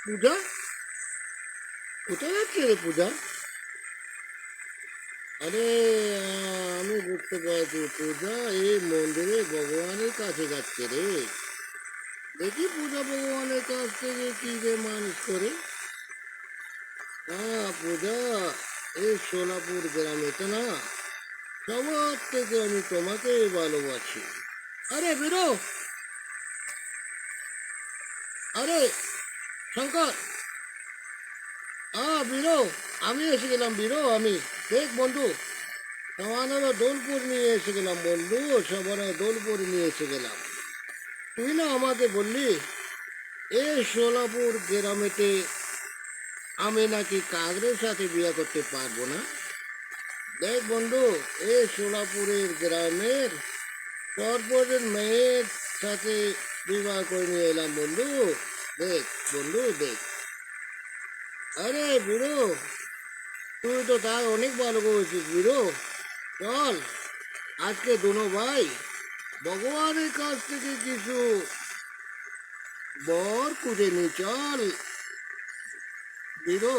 পূজা, কোথায় যাচ্ছে রে পূজা? আরে আমি বুঝতে পারছি, পূজা এই মন্দিরে ভগবানের কাছে যাচ্ছে রে। দেখি পূজা ভগবানের কাছ থেকে কি যে মানুষ করে। পূজা, এই সোলাপুর গ্রামেতে না সবার থেকে আমি তোমাকে ভালোবাসি। আরে বীরো, আরে শঙ্কর, বীরো, আমি এসে গেলাম বীরো। আমি দেখ বন্ধু, সবানেরও দোলপুর নিয়ে এসে গেলাম বন্ধু, সবার দোলপুর নিয়ে এসে গেলাম। তুই না আমাকে বললি এই সোলাপুর গ্রামেতে আমি নাকি কাগরের সাথে বিয়ে করতে পারবো না। দেখ বন্ধু, এই সোলাপুরের গ্রামের সর্বজের মেয়ের সাথে বিবাহ করে নিয়ে এলাম বন্ধু। দেখ বন্ধু, দেখ। আরে বুড়ো, তুই তো তাই অনেক ভালো করেছিস বুড়ো। চল আজকে দুনো ভাই ভগবানের কাছ থেকে কিছু বর খুঁজে নি, চল বুড়ো।